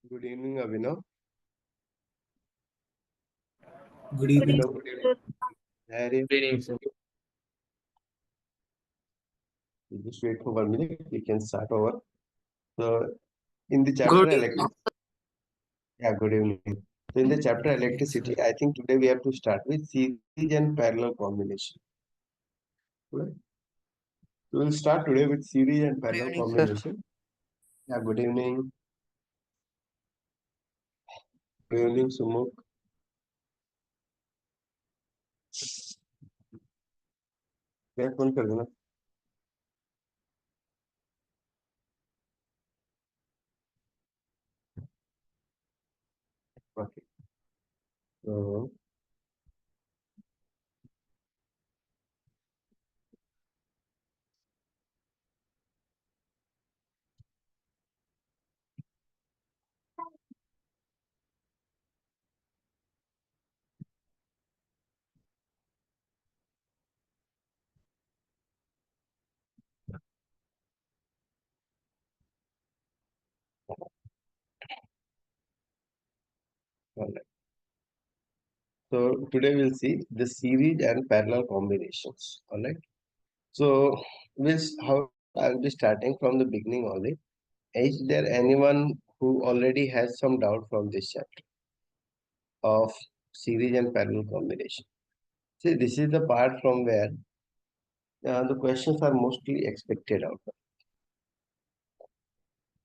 Good evening, Abhinav. Good evening. Abhinav, good evening. Harry, Good evening, sir. just wait for 1 minute. We can start over. So, in the chapter Good electricity, yeah, good evening. So, in the chapter evening, electricity, sir. I think today we have to start with series and parallel combination. Right? So, we'll start today with series and Good parallel evening, sir. combination. Yeah, good evening. Good evening, Sumuk. क्या phone कर देना Okay. So, all right. So today we'll see the series and parallel combinations. All right. So, how I'll be starting from the beginning only. Is there anyone who already has some doubt from this chapter of series and parallel combination? See, this is the part from where the questions are mostly expected out of,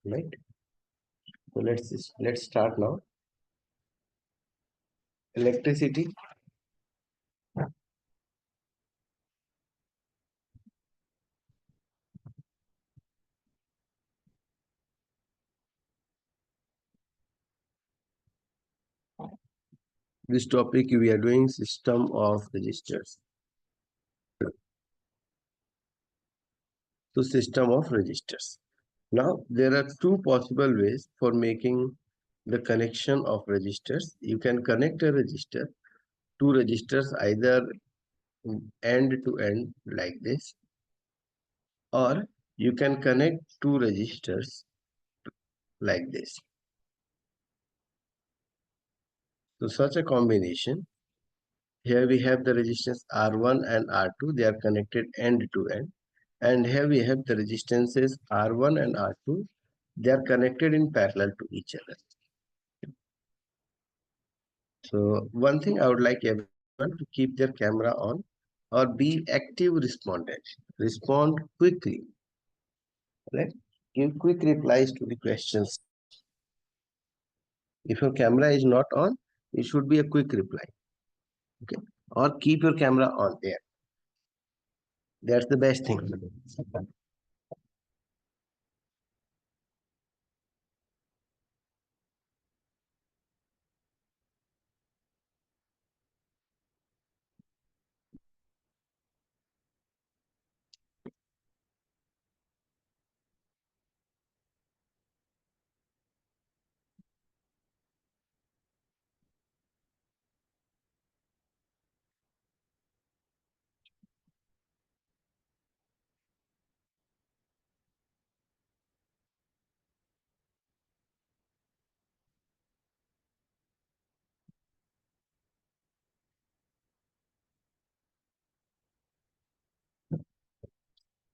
right? So let's start now. Electricity. This topic we are doing system of registers. So system of registers. Now there are two possible ways for making the connection of registers. You can connect a register, two registers either end to end like this, or you can connect two registers like this. So such a combination, here we have the resistance R1 and R2, they are connected end to end, and here we have the resistances R1 and R2, they are connected in parallel to each other. So one thing I would like everyone to keep their camera on or be active respondent. Respond quickly. Right? Give quick replies to the questions. If your camera is not on, it should be a quick reply. Okay. Or keep your camera on there. That's the best thing.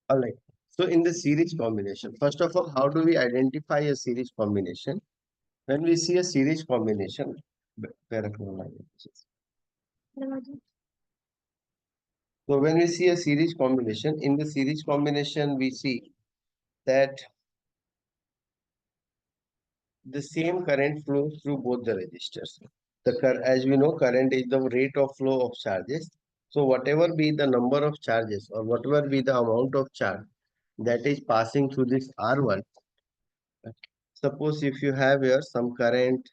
All right. So in the series combination, first of all, how do we identify a series combination? When we see a series combination, so when we see a series combination, in the series combination, we see that the same current flows through both the registers. As we know, current is the rate of flow of charges. So whatever be the number of charges or whatever be the amount of charge that is passing through this R1, suppose if you have here some current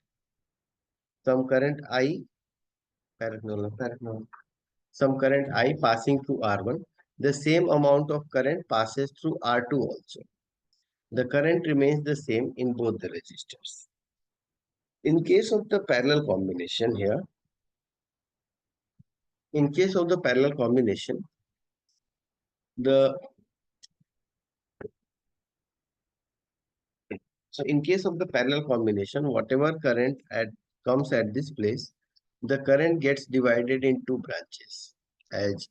I, some current I passing through R1, the same amount of current passes through R2 also. The current remains the same in both the resistors. In case of the parallel combination here, in case of the parallel combination, the So in case of the parallel combination, whatever current comes at this place, the current gets divided in two branches. As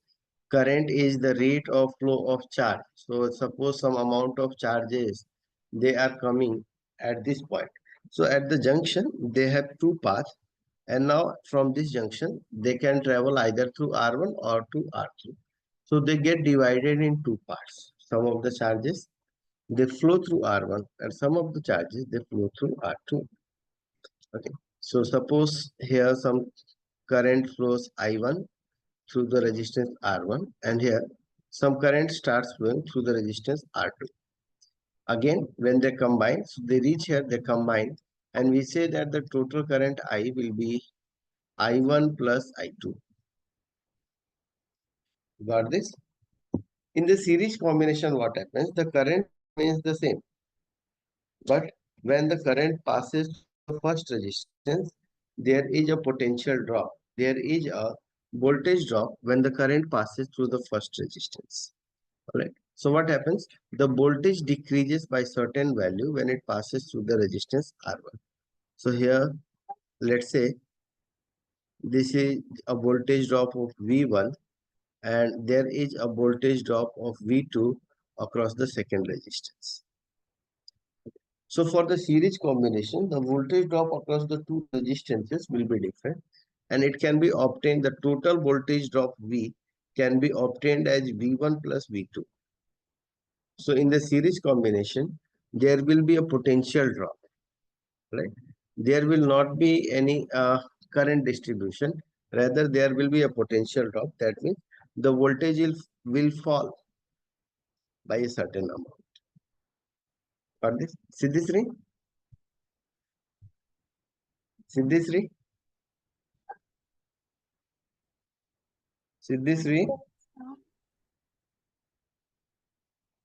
current is the rate of flow of charge. So suppose some amount of charges, they are coming at this point. So at the junction, they have two paths. And now from this junction, they can travel either through R1 or to R2. So they get divided in two parts. Some of the charges they flow through R1 and some of the charges they flow through R2. Okay. So suppose here some current flows I1 through the resistance R1 and here some current starts flowing through the resistance R2. Again, when they combine, so they reach here, they combine, and we say that the total current I will be I1 plus I2. Got this? In the series combination, what happens? The current remains the same. But when the current passes through the first resistance, there is a potential drop. There is a voltage drop when the current passes through the first resistance. Alright. So what happens? The voltage decreases by certain value when it passes through the resistance R1. So here, let's say this is a voltage drop of V1 and there is a voltage drop of V2 across the second resistance. So for the series combination, the voltage drop across the two resistances will be different and it can be obtained, the total voltage drop V can be obtained as V1 plus V2. So in the series combination, there will be a potential drop, right? There will not be any current distribution, rather there will be a potential drop. That means the voltage will fall by a certain amount. Got this? Siddhisri? Siddhisri? Siddhisri?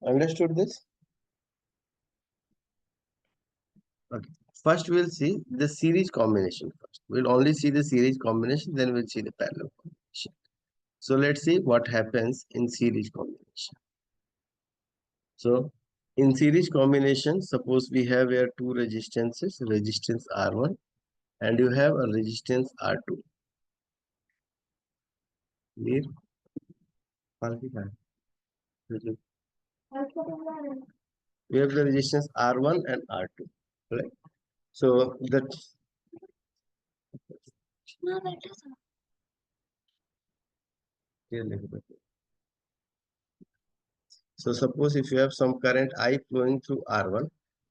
Understood this? Okay. First, we'll see the series combination first. We'll only see the series combination, then we'll see the parallel combination. So let's see what happens in series combination. So in series combination, suppose we have here two resistances, resistance R1 and you have a resistance R2. Clear? We have the resistance R1 and R2. Right? So that so suppose if you have some current I flowing through R1,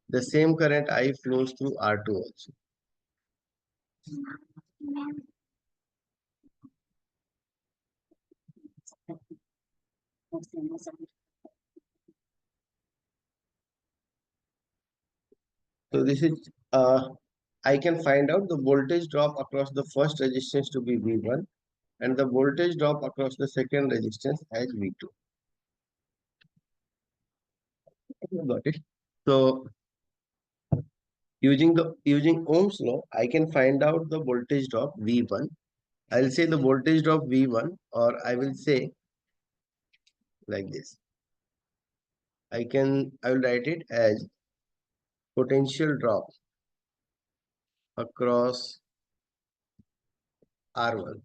the same current I flows through R2 also. So this is I can find out the voltage drop across the first resistance to be V1 and the voltage drop across the second resistance as V2. Got it. So using Ohm's law, I can find out the voltage drop V1. I'll say the voltage drop V1, or I will say like this. I will write it as potential drop across R1.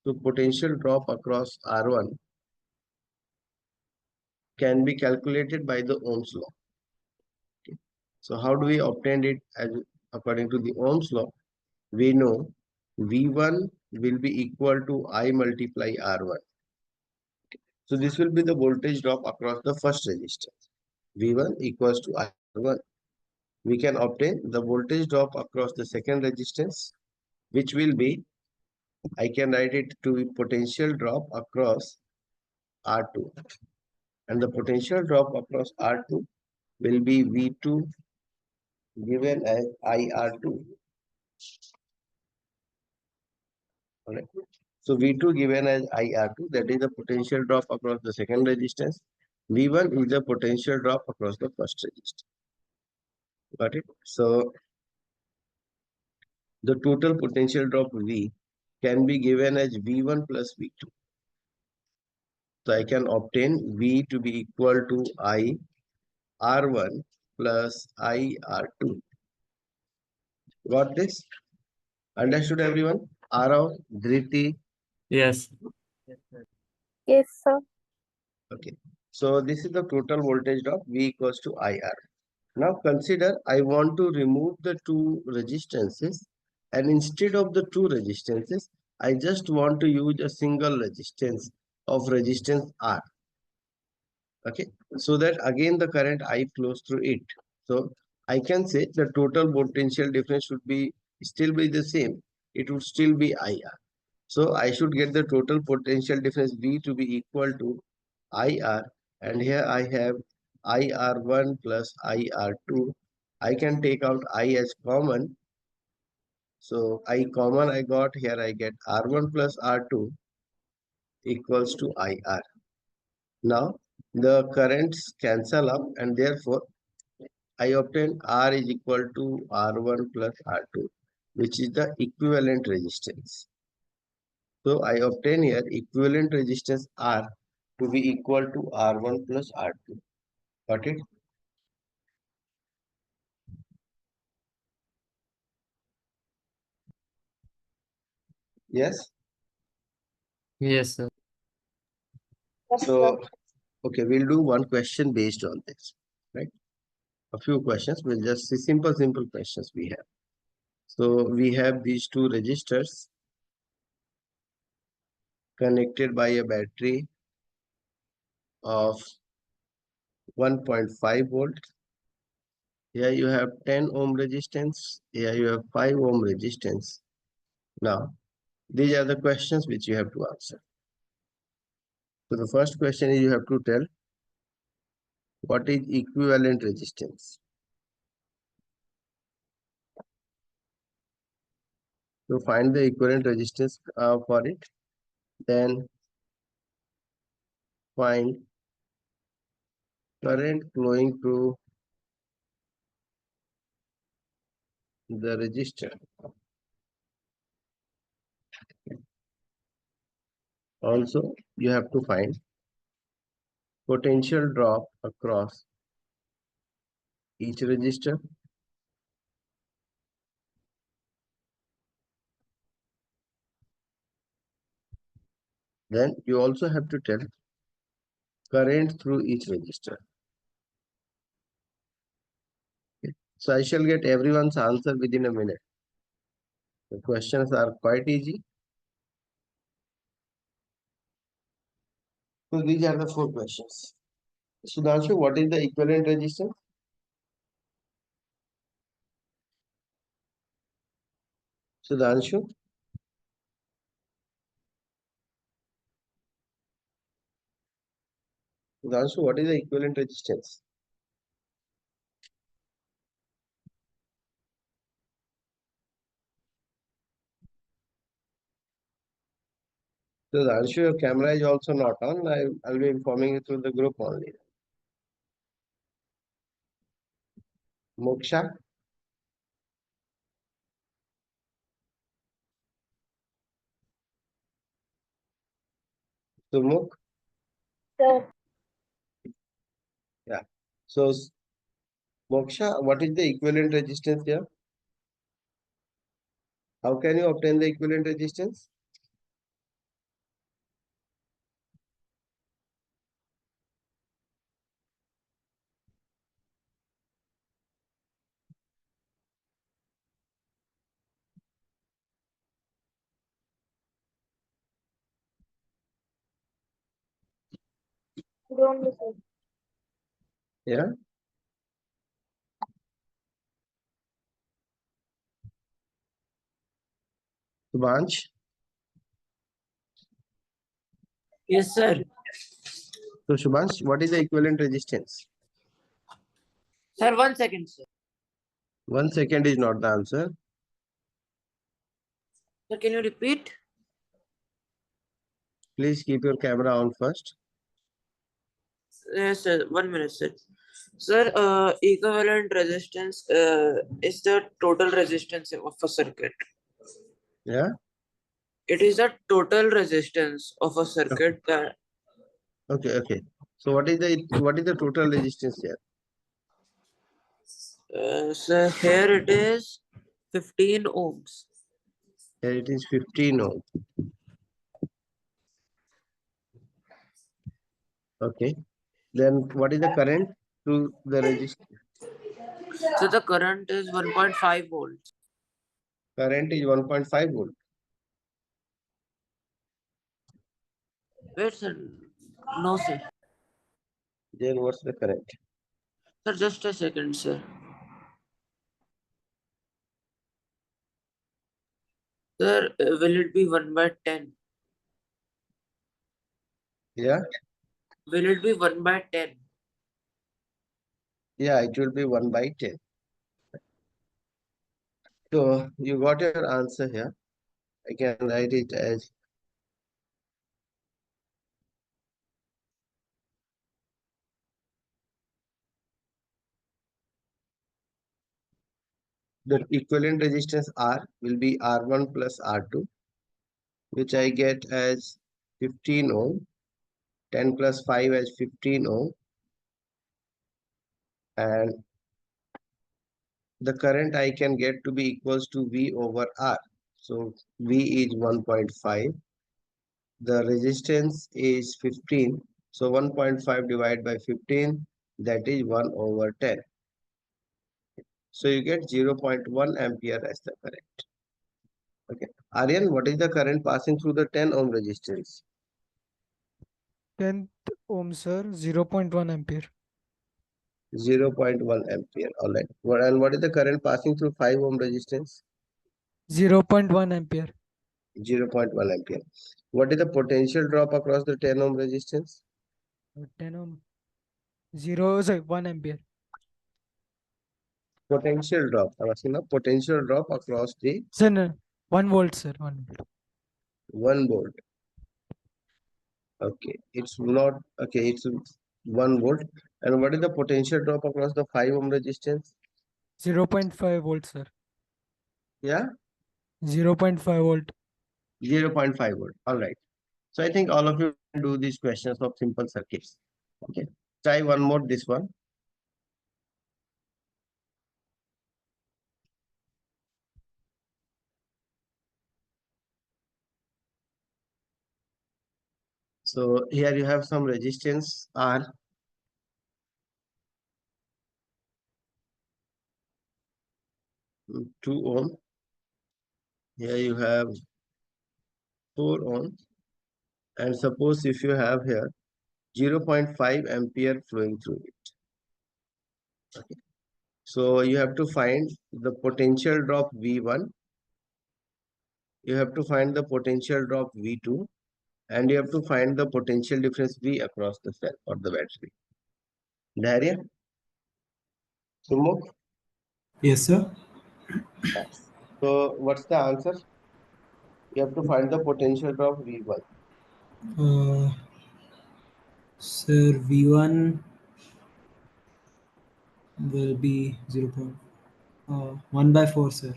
So potential drop across R1 can be calculated by the Ohm's law. Okay. So how do we obtain it as according to the Ohm's law? We know V1 will be equal to I multiply R1. So this will be the voltage drop across the first resistance. V1 equals to I1. We can obtain the voltage drop across the second resistance, which will be, I can write it to be potential drop across R2. And the potential drop across R2 will be V2 given as IR2. Alright. So V2 given as IR2, that is the potential drop across the second resistance. V1 is the potential drop across the first resistance. Got it? So the total potential drop V can be given as V1 plus V2. So I can obtain V to be equal to I R1 plus IR2. Got this? Understood everyone? Arav, Dhriti. Yes. Yes, sir. Okay. So this is the total voltage drop V equals to IR. Now consider I want to remove the two resistances, and instead of the two resistances, I just want to use a single resistance of resistance R. Okay. So that again the current I flows through it. So I can say the total potential difference should be still be the same. It would still be IR. So I should get the total potential difference V to be equal to IR, and here I have IR1 plus IR2. I can take out I as common. So I common I got here, I get R1 plus R2 equals to IR. Now the currents cancel up, and therefore I obtain R is equal to R1 plus R2, which is the equivalent resistance. So I obtain here equivalent resistance R to be equal to R1 plus R2. Got it? Yes. Yes, sir. So, okay, we'll do one question based on this, right? A few questions. We'll just see simple questions we have. So we have these two resistors connected by a battery of 1.5 volt. Here you have 10 ohm resistance. Here you have 5 ohm resistance. Now, these are the questions which you have to answer. So the first question is you have to tell what is equivalent resistance. So find the equivalent resistance for it. Then find current flowing through the resistor. Also, you have to find potential drop across each resistor. Then you also have to tell current through each resistor. Okay. So I shall get everyone's answer within a minute. The questions are quite easy. So these are the 4 questions. Sudhanshu, what is the equivalent resistance? Sudhanshu, Sudhanshu, what is the equivalent resistance? Sudhanshu, your camera is also not on. I'll be informing you through the group only. Moksha, Sumukh, Sir. yeah. So Moksha, what is the equivalent resistance here? How can you obtain the equivalent resistance? Don't listen. Yeah. Subhansh, Yes, sir. so Subhansh, what is the equivalent resistance? Sir, 1 second, sir. 1 second is not the answer. Sir, can you repeat? Please keep your camera on first. Yes, sir. 1 minute, sir. Sir, equivalent resistance is the total resistance of a circuit. Yeah. It is the total resistance of a circuit that Okay. So what is the total resistance here? So here it is 15 ohms. Here it is 15 ohm. Okay. Then what is the current through the resistor? So the current is 1.5 volts. Current is 1.5 volt. Wait, sir. No, sir. Then what's the current? Sir, just a second, sir. Sir, will it be 1 by 10? Yeah. Will it be 1 by 10? Yeah, it will be 1 by 10. So you got your answer here. I can write it as the equivalent resistance R will be R1 plus R2, which I get as 15 ohm, 10 plus 5 as 15 ohm, and the current I can get to be equals to V over R. So V is 1.5. The resistance is 15. So 1.5 divided by 15, that is 1 over 10. So you get 0.1 ampere as the current. Okay. Aryan, what is the current passing through the 10 ohm resistance? 10th ohm, sir, 0.1 ampere. 0.1 ampere. All right. And what is the current passing through 5 ohm resistance? 0.1 ampere. 0.1 ampere. What is the potential drop across the 10 ohm resistance? 10 ohm. 0, sorry, 1 ampere. Potential drop. I'm asking now potential drop across the Sir, no, 1 volt, sir, 1 volt. 1 volt. Okay. It's not, okay, it's 1 volt. And what is the potential drop across the 5 ohm resistance? 0.5 volt, sir. Yeah, 0.5 volt. 0.5 volt. All right. So I think all of you can do these questions of simple circuits. Okay. Try one more, this one. So here you have some resistance R, 2 ohm. Here you have 4 ohm. And suppose if you have here 0.5 ampere flowing through it. Okay. So you have to find the potential drop V1. You have to find the potential drop V2. And you have to find the potential difference V across the cell or the battery. Dharya? Sumuk? Yes, sir. Yes. So what's the answer? You have to find the potential drop V1. Uh, Sir, V1 will be 1 by 4, sir.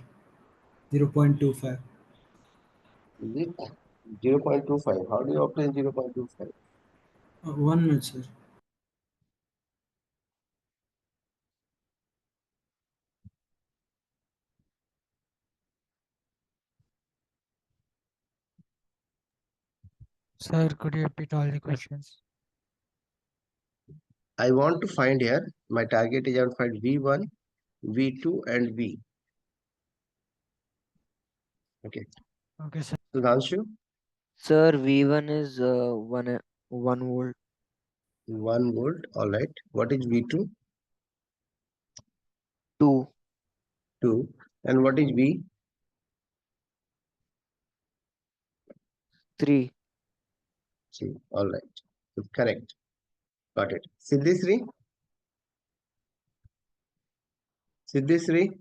0.25. Is it 0.25? How do you obtain 0.25? 1 minute, sir. Sir, could you repeat all the questions? I want to find here, my target is I want to find V1, V2 and V. Okay. Okay, sir. Sudhanshu, Sir, V1 is 1 volt. 1 volt. All right. What is V2? 2. 2. And what is V? 3. 3. All right. So correct. Got it. Siddhisri? Siddhisri?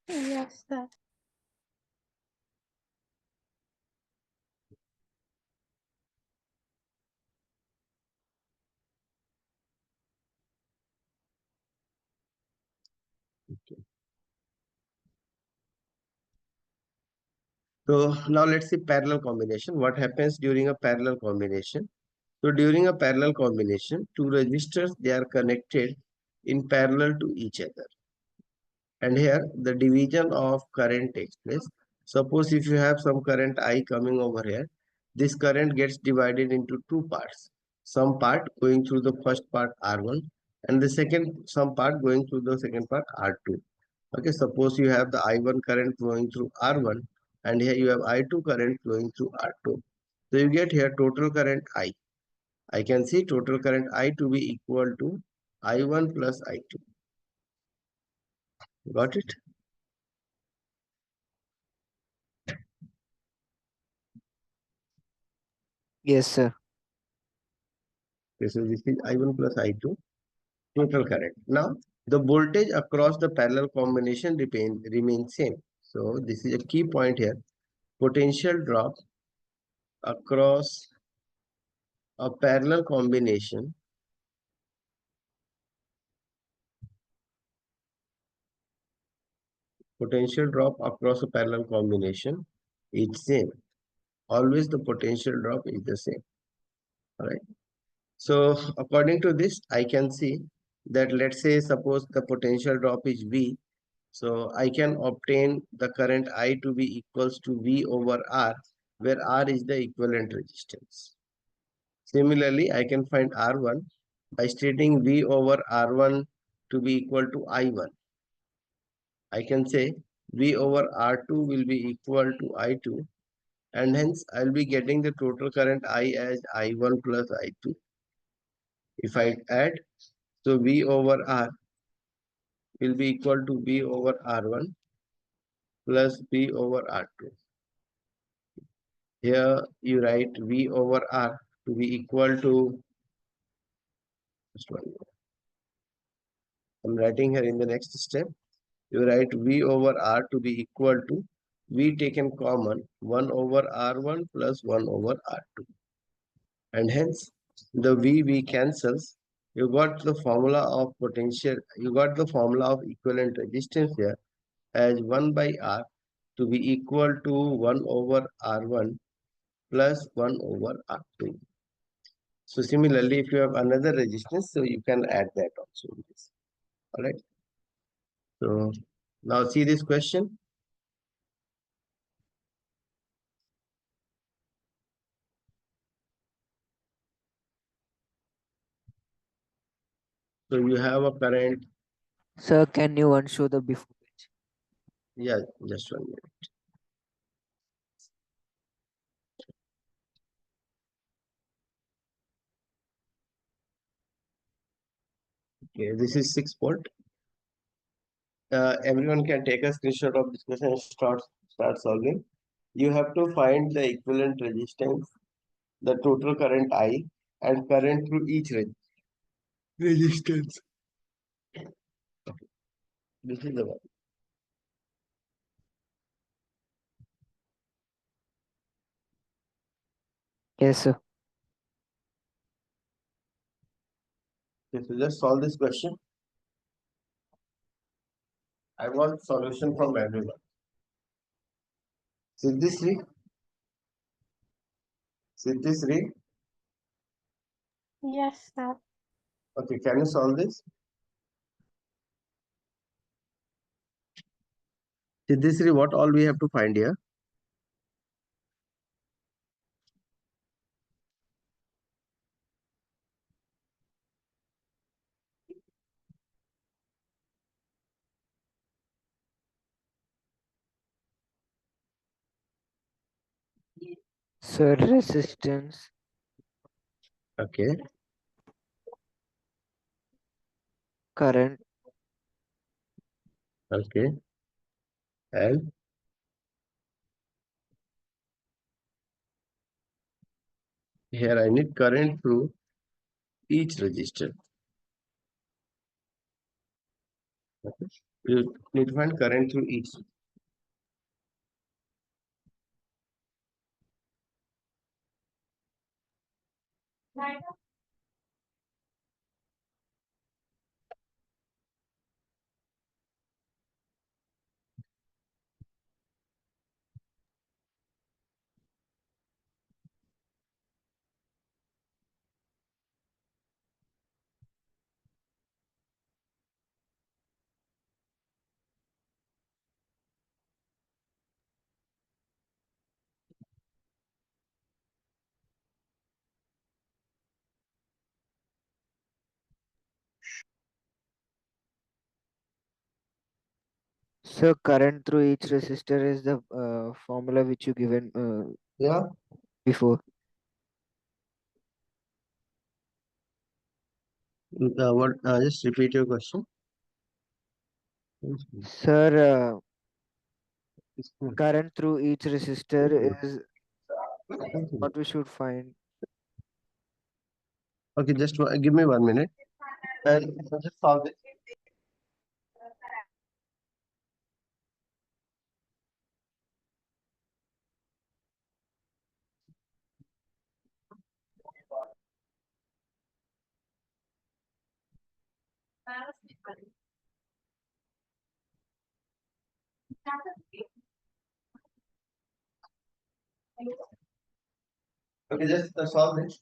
Yes, sir. So now let's see parallel combination. What happens during a parallel combination? So during a parallel combination, two resistors, they are connected in parallel to each other. And here the division of current takes place. Suppose if you have some current I coming over here, this current gets divided into two parts. Some part going through the first part R1 and the second some part going through the second part R2. Okay, suppose you have the I1 current flowing through R1 and here you have I2 current flowing through R2. So you get here total current I. I can see total current I to be equal to I1 plus I2. Got it? Yes, sir. Okay, so this is I1 plus I2 total current. Now the voltage across the parallel combination remains same. So this is a key point here. Potential drop across a parallel combination potential drop across a parallel combination is same. Always the potential drop is the same. All right. So according to this, I can see that let's say suppose the potential drop is V. So I can obtain the current I to be equals to V over R, where R is the equivalent resistance. Similarly, I can find R1 by stating V over R1 to be equal to I1. I can say V over R2 will be equal to I2, and hence I'll be getting the total current I as I1 plus I2. If I add, so V over R will be equal to V over R1 plus V over R2. Here you write V over R to be equal to, just one minute. I'm writing here in the next step. You write V over R to be equal to V taken common 1 over R1 plus 1 over R2. And hence the V cancels. You got the formula of potential, you got the formula of equivalent resistance here as 1 by R to be equal to 1 over R1 plus 1 over R2. So similarly, if you have another resistance, so you can add that also in this. All right. So now see this question. So you have a current. Sir, can you unshow the before page? Yeah, just 1 minute. Okay, this is 6 volt. Everyone can take a screenshot of this question and start solving. You have to find the equivalent resistance, the total current I, and current through each resistance. Okay. This is the one. Yes, sir. Okay, so just solve this question. I want solution from everyone. Siddhisri, Siddhisri. Yes, sir. Okay, can you solve this? Siddhisri, what all we have to find here? Sir, resistance, Okay, current, okay. And here I need current through each resistor. Okay. You need to find current through each. So current through each resistor is the formula which you given Yeah. before. What? Just repeat your question. Sir, current through each resistor is what we should find. Okay, just give me 1 minute. And just solve it. Okay, just solve it.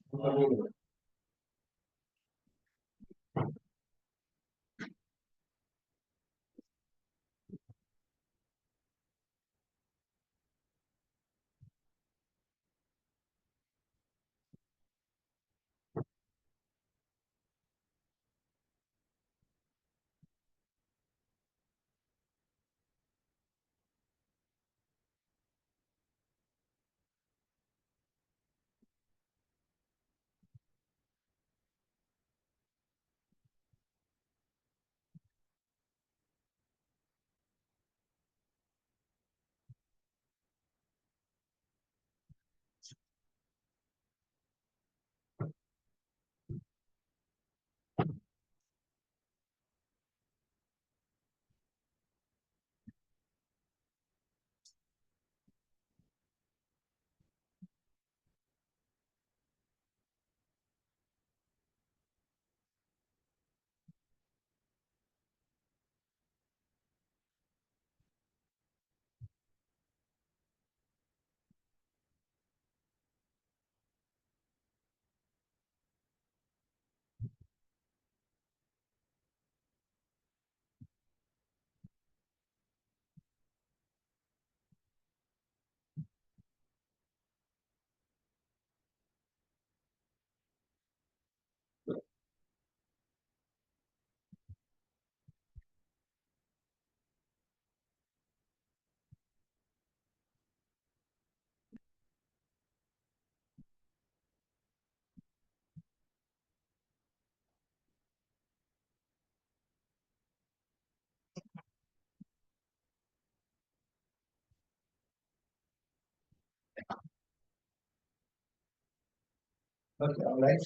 Okay, all right.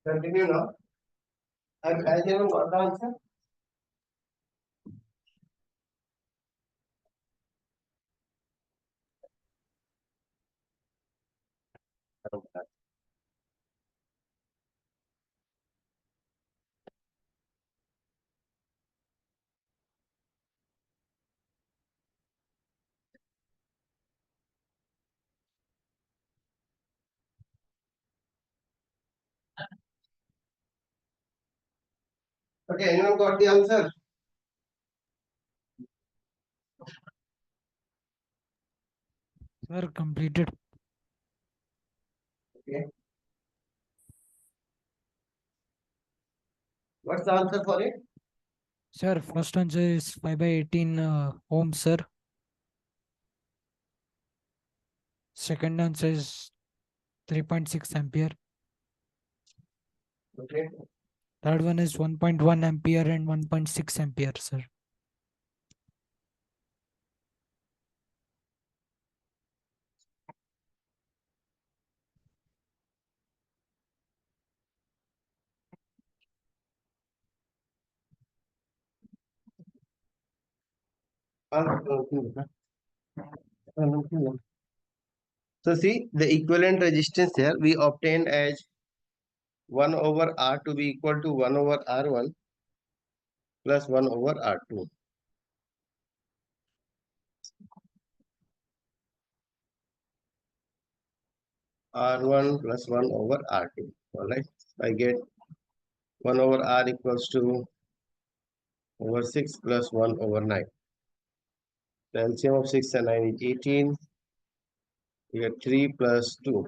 Continue now. Has anyone got the answer? Okay, anyone got the answer? Sir, completed. Okay. What's the answer for it? Sir, first answer is 5 by 18 ohms, sir. Second answer is 3.6 ampere. Okay. Third one is 1.1 ampere and 1.6 ampere, sir. So see the equivalent resistance here we obtained as 1 over R to be equal to 1 over R1 plus 1 over R2. R1 plus 1 over R2. Alright. I get 1 over R equals to over 6 plus 1 over 9. The LCM of 6 and 9 is 18. You get 3 plus 2.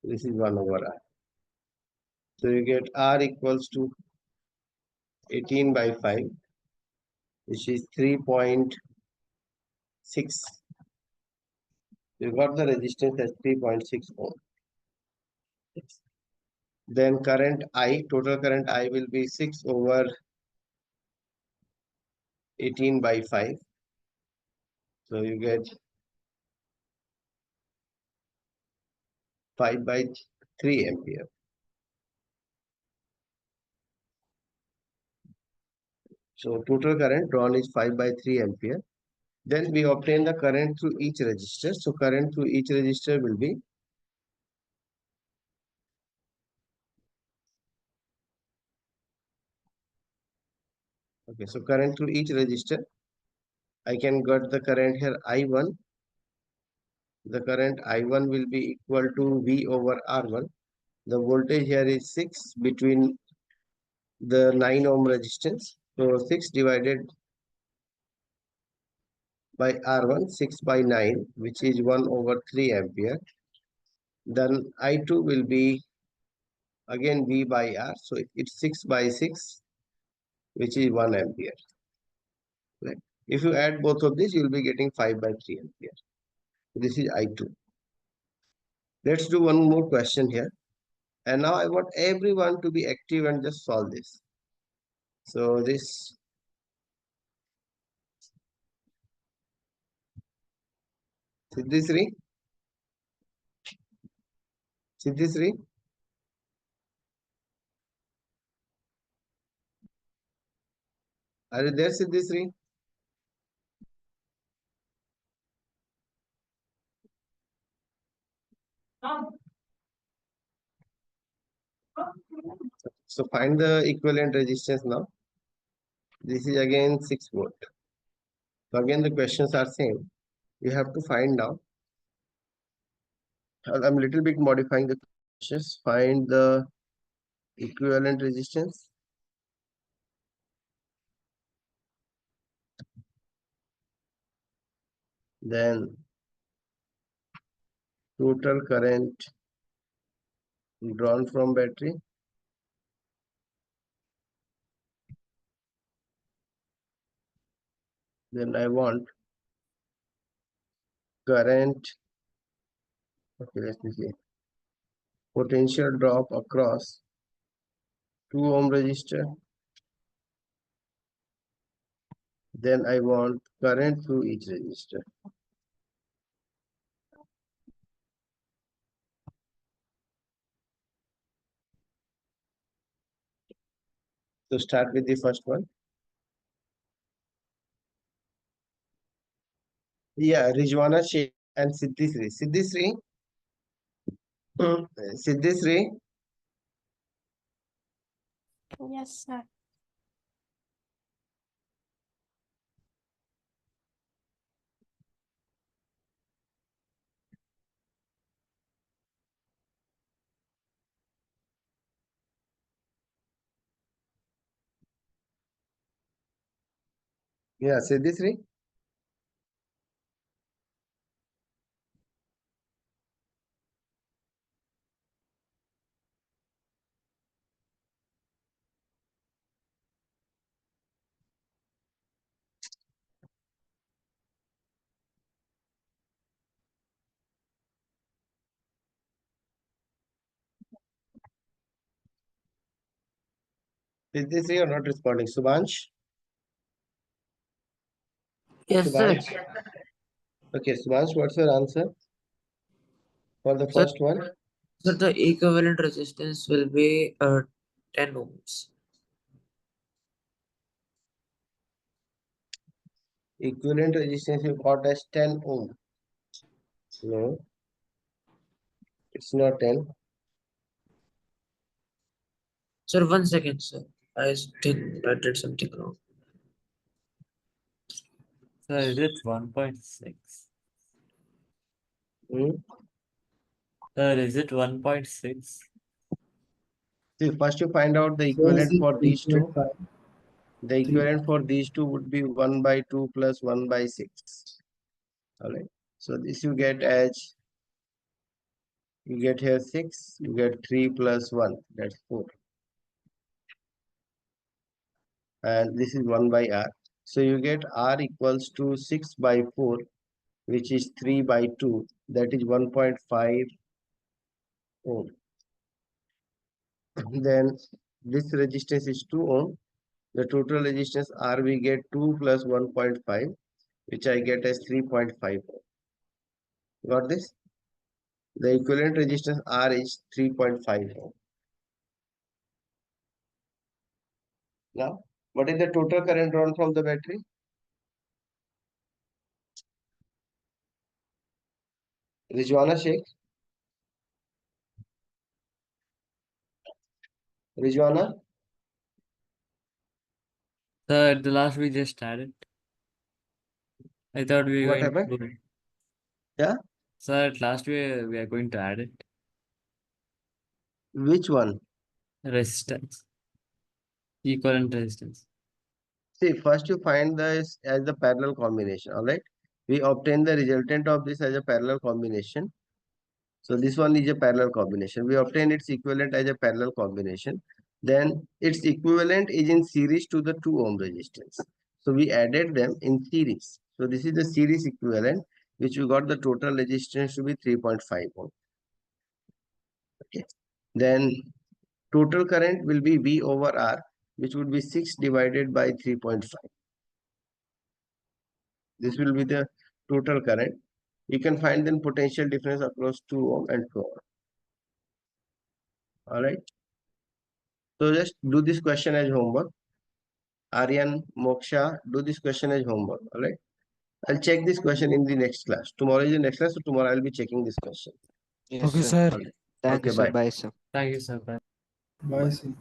This is 1 over R. So you get R equals to 18 by 5. which is 3.6. You got the resistance as 3.6 ohm. Then current I, total current I will be 6 over 18 by 5. So you get 5 by 3 ampere. So total current drawn is 5 by 3 ampere. Then we obtain the current through each resistor. So current through each resistor will be okay. So current through each resistor, I can get the current here I1. The current I1 will be equal to V over R1. The voltage here is 6 between the 9 ohm resistance. So 6 divided by R1, 6 by 9, which is 1 over 3 ampere. Then I2 will be again V by R. So it's 6 by 6, which is 1 ampere. Right? If you add both of these, you will be getting 5 by 3 ampere. This is I2. Let's do one more question here. And now I want everyone to be active and just solve this. So this Siddhisri, Siddhisri, are you there, Siddhisri? So find the equivalent resistance now. This is again 6 volt. So again the questions are same. You have to find now. I'm a little bit modifying the questions. Find the equivalent resistance. Then total current drawn from battery. Then I want current. Okay, let me see. Potential drop across 2 ohm resistor. Then I want current through each resistor. So start with the first one. Yeah, Rijwana Sheikh and Siddhisri. Siddhisri, Siddhisri, Yes, sir. yeah, Siddhisri. Siddhisri, you're not responding. Subhansh, Yes, sir. Subhansh. Okay, Subhansh, what's your answer for the Sir, first one? sir, the equivalent resistance will be 10 ohms. Equivalent resistance you got as 10 ohm. No, it's not 10. Sir, 1 second, sir. I think I did something wrong. So is it 1.6? Hmm? Sir, is it 1.6? See, first you find out the So is equivalent it for these two. 3.5? The equivalent for these two would be 1 by 2 plus 1 by 6. Alright. So this you get as, you get here 6, you get 3 plus 1, that's 4. And this is 1 by R. So you get R equals to 6 by 4, which is 3 by 2, that is 1.5 ohm. Then this resistance is 2 ohm. The total resistance R we get 2 plus 1.5, which I get as 3.5 ohm. Got this? The equivalent resistance R is 3.5 ohm. Now, what is the total current drawn from the battery? Rijwana Sheikh? Rijwana? Sir, at the last we just added. I thought we were What going happened? to. Yeah? Sir, at last we are going to add it. Which one? Resistance. Equivalent resistance. See, first you find this as the parallel combination, alright? We obtain the resultant of this as a parallel combination. So this one is a parallel combination. We obtain its equivalent as a parallel combination. Then its equivalent is in series to the 2 ohm resistance. So we added them in series. So this is the series equivalent, which we got the total resistance to be 3.5 ohm. Okay. Then total current will be V over R, which would be 6 divided by 3.5. This will be the total current. You can find then potential difference across 2 ohm and 4 ohm. Alright. So just do this question as homework. Aryan, Moksha, do this question as homework. Alright. I'll check this question in the next class. Tomorrow is the next class, so tomorrow I'll be checking this question. Yes, Okay, sir. sir. Alright. Thank Okay, you, sir. bye. Bye, sir. Thank you, sir. Bye. Bye, sir.